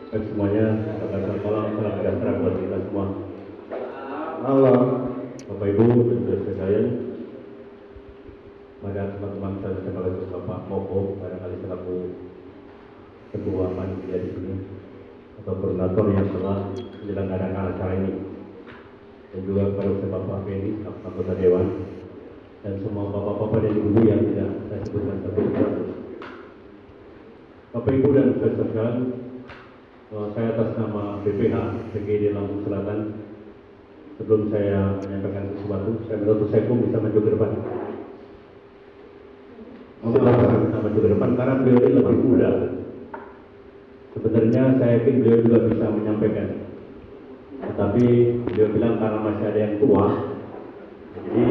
Semuanya, selamat malam, salam sejahtera buat kita semua. Malam, Bapak Ibu dan saudara sekalian, pada teman-teman saya sekaligus Bapak Moko, barangkali selaku ketua panitia di sini atau koordinator yang telah menyelenggarakan acara ini, dan juga kepada Bapak Beni, anggota Dewan, dan semua bapak-bapak dan ibu yang tidak saya sebutkan satu persatu. Bapak Ibu dan saudara sekalian, saya atas nama BPH PGRI Lampung Selatan, sebelum saya menyampaikan sesuatu, saya minta Sekum bisa maju ke depan. Bisa maju ke depan karena beliau ini lebih muda. Sebenarnya saya yakin beliau juga bisa menyampaikan, tetapi beliau bilang karena masih ada yang tua, jadi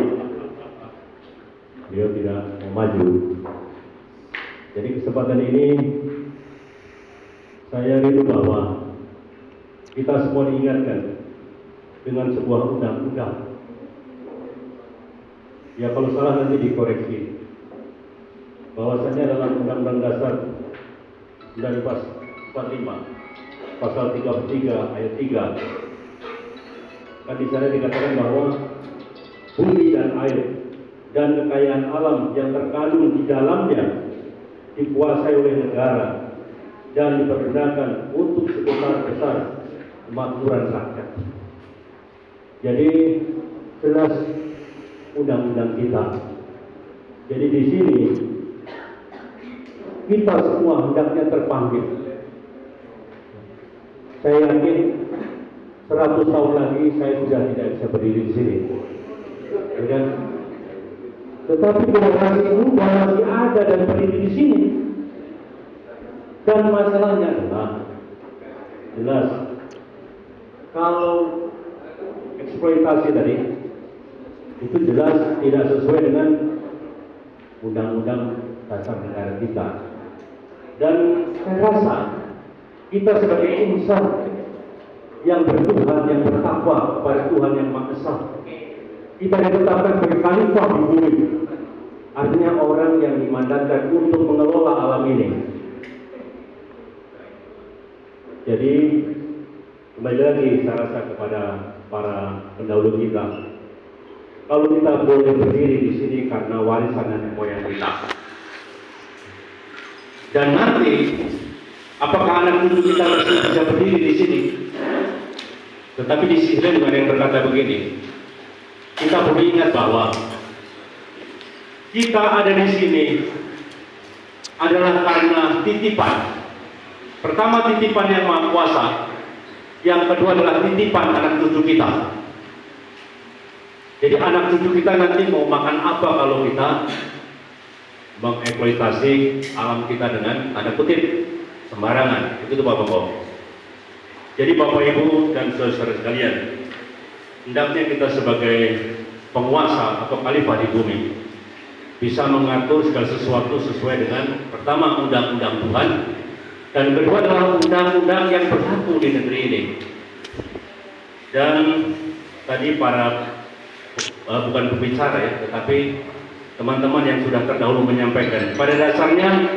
beliau tidak mau maju. Jadi kesempatan ini saya rindu bahwa kita semua diingatkan dengan sebuah undang-undang. Ya kalau salah nanti dikoreksi. Bahwasanya dalam Undang-Undang Dasar 1945 pasal 33 ayat 3 kan di sana dikatakan bahwa bumi dan air dan kekayaan alam yang terkandung di dalamnya dikuasai oleh negara dan dipergunakan untuk sebesar-besar kemakmuran rakyat. Jadi jelas undang-undang kita. Jadi di sini kita semua hendaknya terpanggil. Saya yakin 100 tahun lagi saya sudah tidak bisa berdiri di sini. Ya, tetapi generasi muda masih ada dan berdiri di sini. Dan masalahnya adalah jelas kalau eksploitasi tadi itu jelas tidak sesuai dengan undang-undang dasar negara kita. Dan saya rasa kita sebagai insan yang bertuhan, yang bertakwa kepada Tuhan yang Maha Esa, kita ditetapkan sebagai khalifah di bumi. Artinya orang yang dimandatkan untuk mengelola alam ini. Jadi kembali lagi saya rasa kepada para pendahulu kita, kalau kita boleh berdiri di sini karena warisan nenek moyang kita, dan nanti apakah anak cucu kita masih bisa berdiri di sini? Tetapi di sisi lain ada yang berkata begini, kita perlu ingat bahwa kita ada di sini adalah karena titipan. Pertama titipan yang Maha Kuasa, yang kedua adalah titipan anak cucu kita. Jadi anak cucu kita nanti mau makan apa kalau kita mengeksploitasi alam kita dengan tanda kutip sembarangan. Itu tuh Bapak-Bapak. Jadi Bapak Ibu dan saudara sekalian, hendaknya kita sebagai penguasa atau khalifah di bumi bisa mengatur segala sesuatu sesuai dengan pertama undang-undang Tuhan, dan kedua adalah undang-undang yang berlaku di negeri ini. Dan tadi para bukan pembicara ya, tetapi teman-teman yang sudah terdahulu menyampaikan, pada dasarnya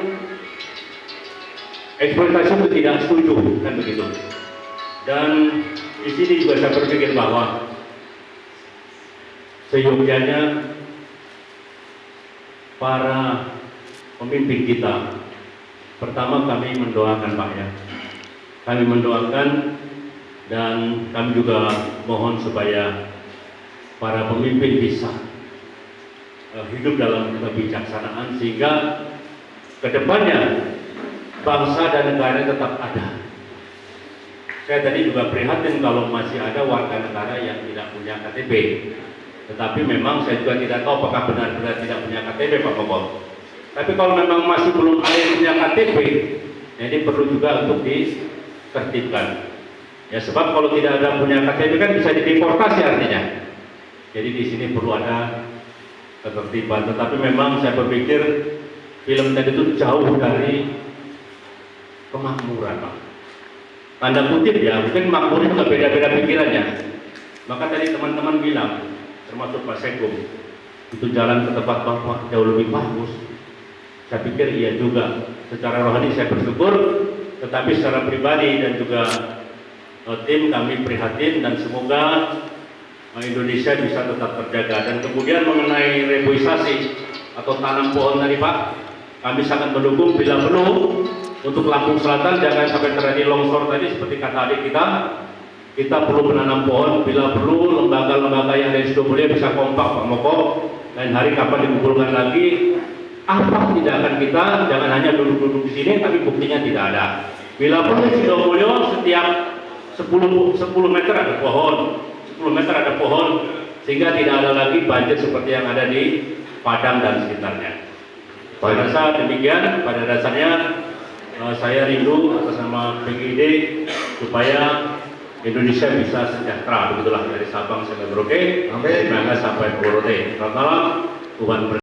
eksploitasi itu tidak setuju, kan begitu. Dan di sini juga saya berpikir bahwa seyogyanya para pemimpin kita, pertama kami mendoakan Pak ya, kami mendoakan dan kami juga mohon supaya para pemimpin bisa hidup dalam kebijaksanaan sehingga kedepannya bangsa dan negara tetap ada. Saya tadi juga prihatin kalau masih ada warga negara yang tidak punya KTP. Tetapi memang saya juga tidak tahu apakah benar-benar tidak punya KTP Pak Bapak. Tapi kalau memang masih belum ada yang punya KTP, ini perlu juga untuk ditertibkan. Ya sebab kalau tidak ada punya KTP kan bisa dideportasi artinya. Jadi di sini perlu ada ketertiban. Tetapi memang saya berpikir film tadi itu jauh dari kemakmuran Pak. Tanda kutip ya, mungkin makmur juga beda-beda pikirannya. Maka tadi teman-teman bilang, termasuk Pak Sekum, itu jalan ke tempat Bapak jauh lebih bagus. Saya pikir iya juga. Secara rohani saya bersyukur tetapi secara pribadi dan juga tim kami prihatin dan semoga Indonesia bisa tetap terjaga. Dan kemudian mengenai reboisasi atau tanam pohon tadi Pak, kami sangat mendukung bila perlu untuk Lampung Selatan jangan sampai terjadi longsor tadi seperti kata adik kita perlu menanam pohon, bila perlu lembaga-lembaga yang ada di Sidomulia bisa kompak Pak Moko, lain hari kapan dikumpulkan lagi, apa tindakan kita, jangan hanya duduk-duduk di sini tapi buktinya tidak ada. Bila perlu di Sidomulia setiap 10 meter ada pohon, 10 meter ada pohon, sehingga tidak ada lagi banjir seperti yang ada di Padang dan sekitarnya. Saya rasa demikian. Pada dasarnya saya rindu atas nama PGID supaya Indonesia bisa sejahtera, begitulah dari Sabang sampai Merauke, dari Mangga sampai Purworejo. Selamat malam, Tuhan